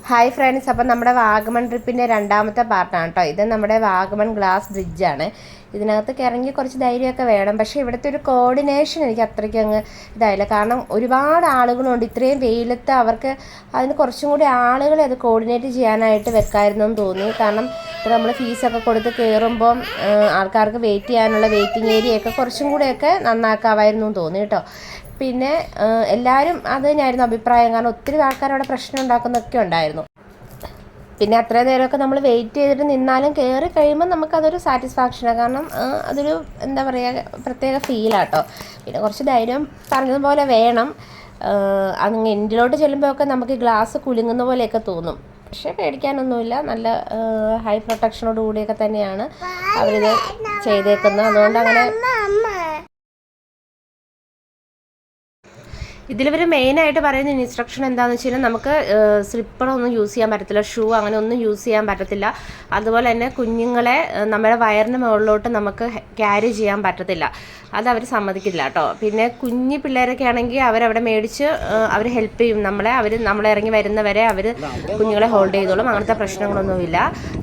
Hi friends, അപ്പം നമ്മുടെ വാഗമൺ ട്രിപ്പിൻ്റെ രണ്ടാമത്തെ പാർട്ടാണ് കേട്ടോ. ഇത് നമ്മുടെ വാഗമൺ ഗ്ലാസ് ബ്രിഡ്ജാണ്. ഇതിനകത്ത് ഇറങ്ങി കുറച്ച് ധൈര്യമൊക്കെ വേണം. പക്ഷേ ഇവിടുത്തെ ഒരു കോർഡിനേഷൻ എനിക്ക് അത്രയ്ക്ക് അങ്ങ് ഇതായില്ല. കാരണം ഒരുപാട് ആളുകളുണ്ട്. ഇത്രയും വെയിലത്ത് അവർക്ക് അതിന് കുറച്ചും കൂടി ആളുകളെ അത് കോർഡിനേറ്റ് ചെയ്യാനായിട്ട് വെക്കായിരുന്നു എന്ന് തോന്നി. കാരണം ഇപ്പോൾ നമ്മൾ ഫീസൊക്കെ കൊടുത്ത് കയറുമ്പം ആൾക്കാർക്ക് വെയിറ്റ് ചെയ്യാനുള്ള വെയിറ്റിംഗ് ഏരിയയൊക്കെ കുറച്ചും കൂടെയൊക്കെ നന്നാക്കാമായിരുന്നു എന്ന് തോന്നി കേട്ടോ. പിന്നെ എല്ലാവരും അത് തന്നെയായിരുന്നു അഭിപ്രായം. കാരണം ഒത്തിരി ആൾക്കാർ അവിടെ പ്രശ്നം ഉണ്ടാക്കുന്നൊക്കെ ഉണ്ടായിരുന്നു. പിന്നെ അത്രയും നേരമൊക്കെ നമ്മൾ വെയിറ്റ് ചെയ്തിട്ട് നിന്നാലും കയറി കഴിയുമ്പോൾ നമുക്കതൊരു സാറ്റിസ്ഫാക്ഷനാണ്. കാരണം അതൊരു എന്താ പറയുക, പ്രത്യേക ഫീലാട്ടോ. പിന്നെ കുറച്ച് ധൈര്യം പറഞ്ഞതുപോലെ വേണം. അങ്ങ് എൻഡിലോട്ട് ചെല്ലുമ്പോഴൊക്കെ നമുക്ക് ഗ്ലാസ് കുലുങ്ങുന്ന പോലെയൊക്കെ തോന്നും. പക്ഷേ പേടിക്കാനൊന്നുമില്ല. നല്ല ഹൈ പ്രൊട്ടക്ഷനോട് കൂടിയൊക്കെ തന്നെയാണ് അവരിത് ചെയ്തേക്കുന്നത്. അതുകൊണ്ട് അങ്ങനെ ഇതിലിവർ മെയിനായിട്ട് പറയുന്ന ഇൻസ്ട്രക്ഷൻ എന്താണെന്ന് വെച്ച് കഴിഞ്ഞാൽ നമുക്ക് സ്ലിപ്പറൊന്നും യൂസ് ചെയ്യാൻ പറ്റത്തില്ല, ഷൂ അങ്ങനെ ഒന്നും യൂസ് ചെയ്യാൻ പറ്റത്തില്ല. അതുപോലെ തന്നെ കുഞ്ഞുങ്ങളെ നമ്മുടെ വയറിന് മുകളിലോട്ട് നമുക്ക് ക്യാരി ചെയ്യാൻ പറ്റത്തില്ല. അതവർ സമ്മതിക്കില്ല കേട്ടോ. പിന്നെ കുഞ്ഞു പിള്ളേരൊക്കെ ആണെങ്കിൽ അവരവിടെ മേടിച്ച് അവർ ഹെൽപ്പ് ചെയ്യും നമ്മളെ ഇറങ്ങി വരുന്നവരെ അവർ കുഞ്ഞുങ്ങളെ ഹോൾഡ് ചെയ്തോളും. അങ്ങനത്തെ പ്രശ്നങ്ങളൊന്നുമില്ല.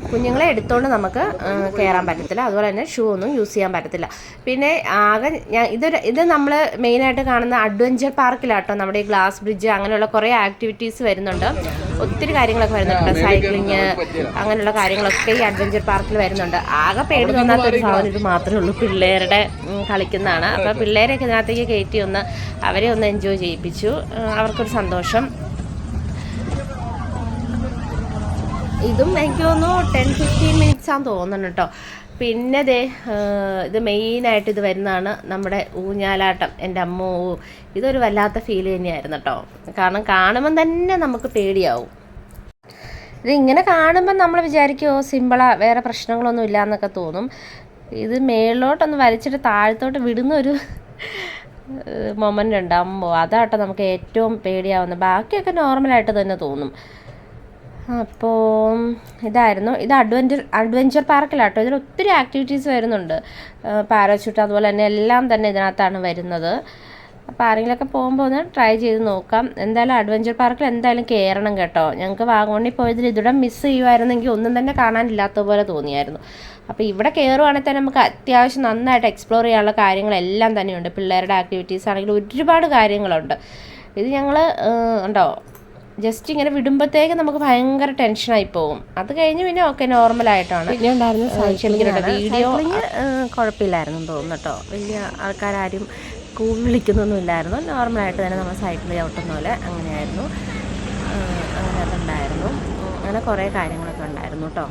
കുഞ്ഞുങ്ങളെ എടുത്തുകൊണ്ട് നമുക്ക് കയറാൻ പറ്റത്തില്ല. അതുപോലെ തന്നെ ഷൂ ഒന്നും യൂസ് ചെയ്യാൻ പറ്റത്തില്ല. പിന്നെ ആകെ ഇത് നമ്മൾ മെയിനായിട്ട് കാണുന്ന അഡ്വഞ്ചർ പാർക്കിലാണ് കേട്ടോ. നമ്മുടെ ഈ ഗ്ലാസ് ബ്രിഡ്ജ് അങ്ങനെയുള്ള കുറേ ആക്ടിവിറ്റീസ് വരുന്നുണ്ട്. ഒത്തിരി കാര്യങ്ങളൊക്കെ വരുന്നുണ്ട്. സൈക്ലിങ് അങ്ങനെയുള്ള കാര്യങ്ങളൊക്കെ ഈ അഡ്വഞ്ചർ പാർക്കിൽ വരുന്നുണ്ട്. ആകെ പേടി തോന്നാത്തൊരു സാധനം ഇത് മാത്രമേ ഉള്ളൂ, പിള്ളേരുടെ കളിക്കുന്നതാണ്. അപ്പോൾ പിള്ളേരൊക്കെ ഇതിനകത്തേക്ക് കയറ്റി അവരെ ഒന്ന് എൻജോയ് ചെയ്യിപ്പിച്ചു. അവർക്കൊരു സന്തോഷം. ഇതും എനിക്ക് തോന്നുന്നു 10-15 മിനിറ്റ്സ് ആണെന്ന് തോന്നുന്നു കേട്ടോ. പിന്നെ ഇത് മെയിനായിട്ട് ഇത് വരുന്നതാണ് നമ്മുടെ ഊഞ്ഞാലാട്ടം. എൻ്റെ അമ്മോ, ഇതൊരു വല്ലാത്ത ഫീൽ തന്നെയായിരുന്നു കേട്ടോ. കാരണം കാണുമ്പം തന്നെ നമുക്ക് പേടിയാവും. ഇതിങ്ങനെ കാണുമ്പം നമ്മൾ വിചാരിക്കുമോ സിമ്പിളാ, വേറെ പ്രശ്നങ്ങളൊന്നും ഇല്ല എന്നൊക്കെ തോന്നും. ഇത് മേളിലോട്ടൊന്ന് വലിച്ചിട്ട് താഴത്തോട്ട് വിടുന്നൊരു മൊമെൻ്റ് ഉണ്ട്. അമ്മോ, അതാട്ടോ നമുക്ക് ഏറ്റവും പേടിയാവുന്നത്. ബാക്കിയൊക്കെ നോർമലായിട്ട് തന്നെ തോന്നും. അപ്പോൾ ഇത് അഡ്വഞ്ചർ പാർക്കിലാട്ടോ. ഇതിൽ ഒത്തിരി ആക്ടിവിറ്റീസ് വരുന്നുണ്ട്. പാരാച്യൂട്ട് അതുപോലെ തന്നെ എല്ലാം തന്നെ ഇതിനകത്താണ് വരുന്നത്. അപ്പോൾ ആരെങ്കിലുമൊക്കെ പോകുമ്പോൾ ഒന്ന് ട്രൈ ചെയ്ത് നോക്കാം. എന്തായാലും അഡ്വഞ്ചർ പാർക്കിൽ എന്തായാലും കയറണം കേട്ടോ. ഞങ്ങൾക്ക് വാഗമണിൽ പോയതിൽ ഇതിവിടെ മിസ് ചെയ്യുമായിരുന്നെങ്കിൽ ഒന്നും തന്നെ കാണാനില്ലാത്ത പോലെ തോന്നിയായിരുന്നു. അപ്പോൾ ഇവിടെ കയറുവാണെങ്കിൽ തന്നെ നമുക്ക് അത്യാവശ്യം നന്നായിട്ട് എക്സ്പ്ലോർ ചെയ്യാനുള്ള കാര്യങ്ങളെല്ലാം തന്നെയുണ്ട്. പിള്ളേരുടെ ആക്ടിവിറ്റീസ് ആണെങ്കിൽ ഒരുപാട് കാര്യങ്ങളുണ്ട്. ഇത് ഞങ്ങൾ ഉണ്ടോ ജസ്റ്റ് ഇങ്ങനെ വിടുമ്പോഴത്തേക്ക് നമുക്ക് ഭയങ്കര ടെൻഷനായി പോകും. അത് കഴിഞ്ഞ് പിന്നെ ഓക്കെ നോർമലായിട്ടാണ്. പിന്നെ ഉണ്ടായിരുന്ന വീഡിയോ കുഴപ്പമില്ലായിരുന്നു തോന്നുന്നു കേട്ടോ. വലിയ ആൾക്കാരും വിളിക്കുന്നൊന്നും ഇല്ലായിരുന്നു. നോർമലായിട്ട് തന്നെ നമ്മൾ സൈക്കിൾ ചവിട്ടുന്ന പോലെ അങ്ങനെയായിരുന്നു. അങ്ങനെ അതുണ്ടായിരുന്നു. അങ്ങനെ കുറേ കാര്യങ്ങളൊക്കെ ഉണ്ടായിരുന്നു കേട്ടോ.